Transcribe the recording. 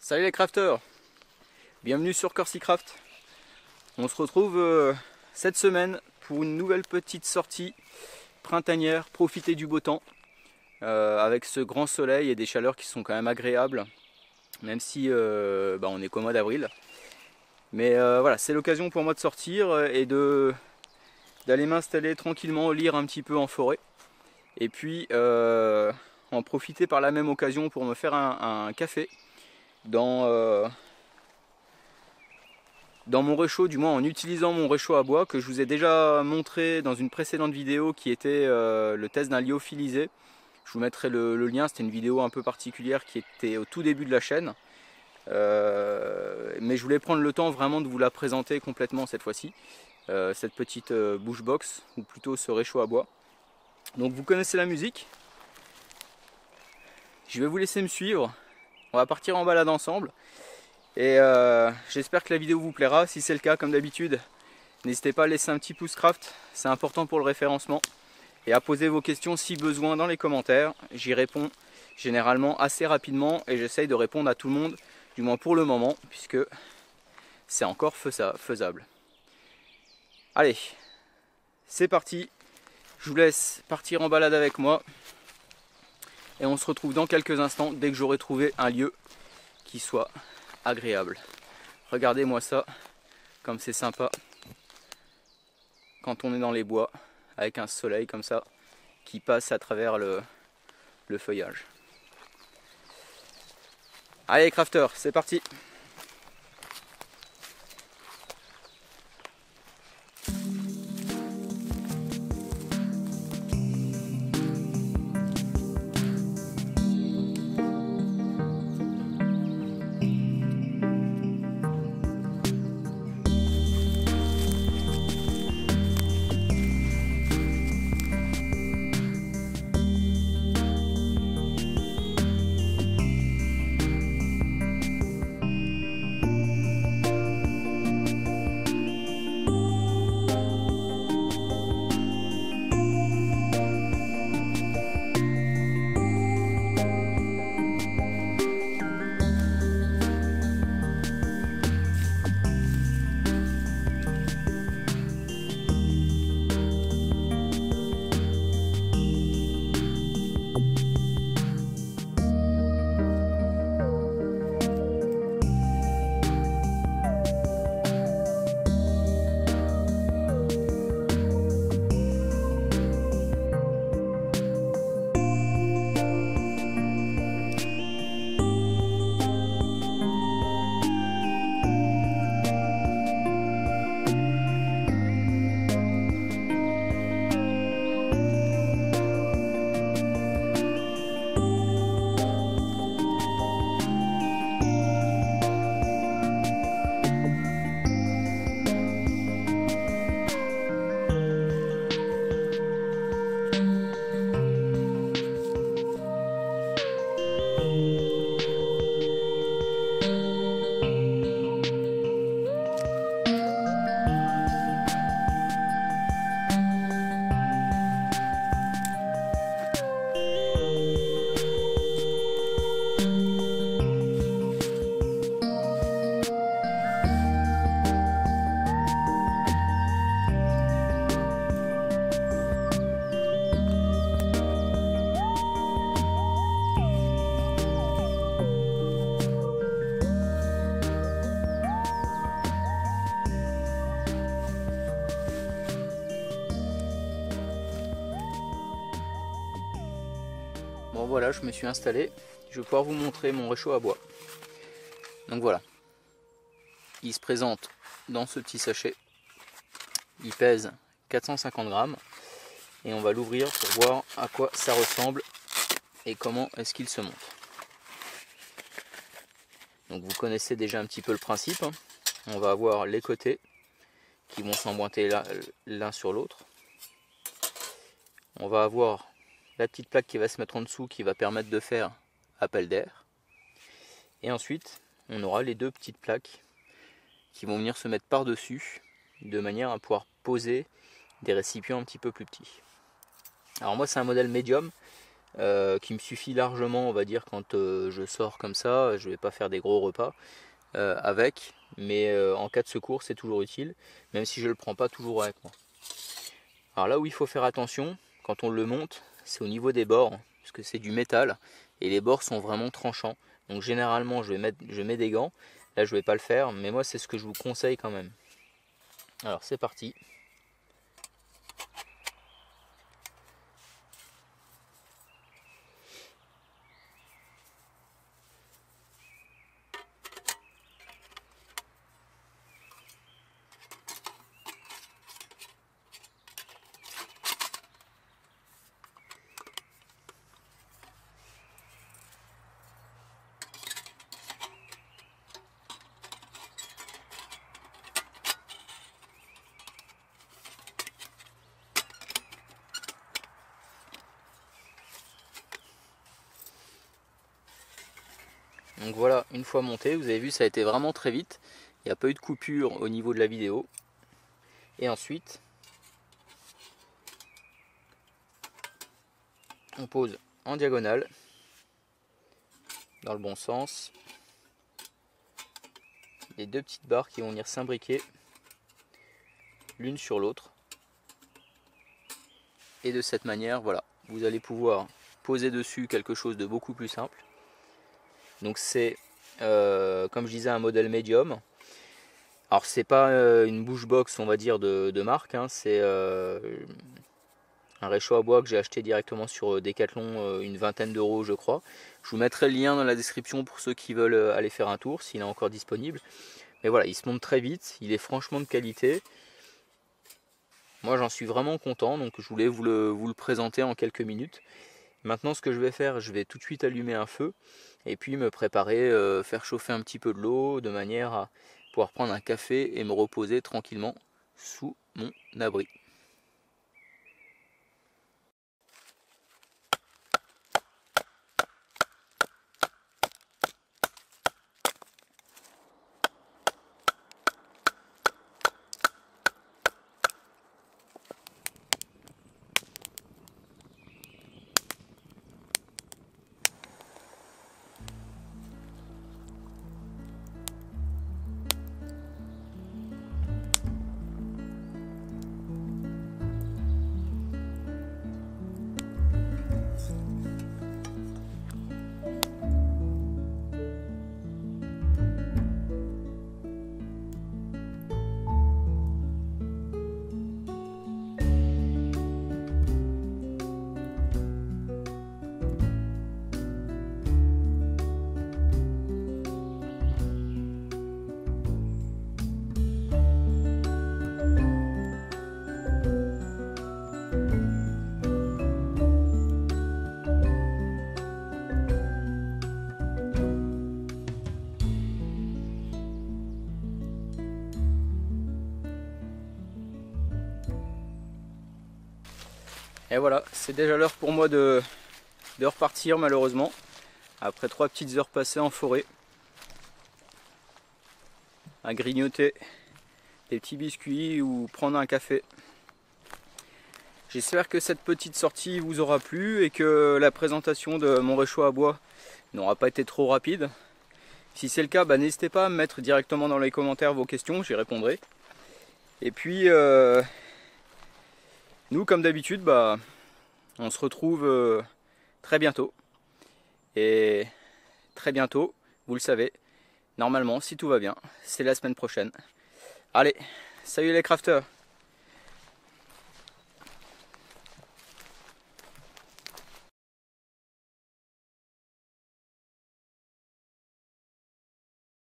Salut les crafters, bienvenue sur CorsiCraft. On se retrouve cette semaine pour une nouvelle petite sortie printanière, profiter du beau temps avec ce grand soleil et des chaleurs qui sont quand même agréables, même si on est qu'au mois d'avril. Mais voilà, c'est l'occasion pour moi de sortir et d'aller m'installer tranquillement, lire un petit peu en forêt. Et puis en profiter par la même occasion pour me faire un café dans mon réchaud, du moins en utilisant mon réchaud à bois que je vous ai déjà montré dans une précédente vidéo qui était le test d'un lyophilisé. Je vous mettrai le lien, c'était une vidéo un peu particulière qui était au tout début de la chaîne. Mais je voulais prendre le temps vraiment de vous la présenter complètement cette fois-ci. Cette petite bush box, ou plutôt ce réchaud à bois. Donc vous connaissez la musique. Je vais vous laisser me suivre. On va partir en balade ensemble. Et j'espère que la vidéo vous plaira. Si c'est le cas, comme d'habitude, n'hésitez pas à laisser un petit pouce craft. C'est important pour le référencement. Et à poser vos questions si besoin dans les commentaires. J'y réponds généralement assez rapidement. Et j'essaye de répondre à tout le monde, du moins pour le moment, puisque c'est encore faisable. Allez, c'est parti. Je vous laisse partir en balade avec moi. Et on se retrouve dans quelques instants dès que j'aurai trouvé un lieu qui soit agréable. Regardez-moi ça, comme c'est sympa quand on est dans les bois avec un soleil comme ça qui passe à travers le feuillage. Allez crafters, c'est parti! Bon voilà, je me suis installé, je vais pouvoir vous montrer mon réchaud à bois. Donc voilà, il se présente dans ce petit sachet, il pèse 450 grammes et on va l'ouvrir pour voir à quoi ça ressemble et comment est-ce qu'il se monte. Donc vous connaissez déjà un petit peu le principe, on va avoir les côtés qui vont s'emboîter l'un sur l'autre. On va avoir la petite plaque qui va se mettre en dessous qui va permettre de faire appel d'air. Et ensuite, on aura les deux petites plaques qui vont venir se mettre par-dessus de manière à pouvoir poser des récipients un petit peu plus petits. Alors moi, c'est un modèle médium qui me suffit largement, on va dire, quand je sors comme ça. Je vais pas faire des gros repas avec, mais en cas de secours c'est toujours utile, même si je le prends pas toujours avec moi. Alors là où il faut faire attention quand on le monte, c'est au niveau des bords, parce que c'est du métal et les bords sont vraiment tranchants. Donc généralement je mets des gants. Là je vais pas le faire, mais moi c'est ce que je vous conseille quand même. Alors c'est parti. Donc voilà, une fois monté, vous avez vu, ça a été vraiment très vite. Il n'y a pas eu de coupure au niveau de la vidéo. Et ensuite, on pose en diagonale, dans le bon sens, les deux petites barres qui vont venir s'imbriquer l'une sur l'autre. Et de cette manière, voilà, vous allez pouvoir poser dessus quelque chose de beaucoup plus simple. Donc c'est, comme je disais, un modèle médium. Alors c'est pas une bouche box, on va dire, de marque, hein. C'est un réchaud à bois que j'ai acheté directement sur Decathlon, une vingtaine d'euros je crois. Je vous mettrai le lien dans la description pour ceux qui veulent aller faire un tour, s'il est encore disponible. Mais voilà, il se monte très vite, il est franchement de qualité. Moi j'en suis vraiment content, donc je voulais vous le présenter en quelques minutes. Maintenant ce que je vais faire, je vais tout de suite allumer un feu et puis me préparer, faire chauffer un petit peu de l'eau de manière à pouvoir prendre un café et me reposer tranquillement sous mon abri. Et voilà, c'est déjà l'heure pour moi de repartir malheureusement, après 3 petites heures passées en forêt, à grignoter des petits biscuits ou prendre un café. J'espère que cette petite sortie vous aura plu et que la présentation de mon réchaud à bois n'aura pas été trop rapide. Si c'est le cas, n'hésitez pas à me mettre directement dans les commentaires vos questions, j'y répondrai. Et puis, nous comme d'habitude, on se retrouve très bientôt. Et très bientôt, vous le savez, normalement, si tout va bien, c'est la semaine prochaine. Allez, salut les crafters!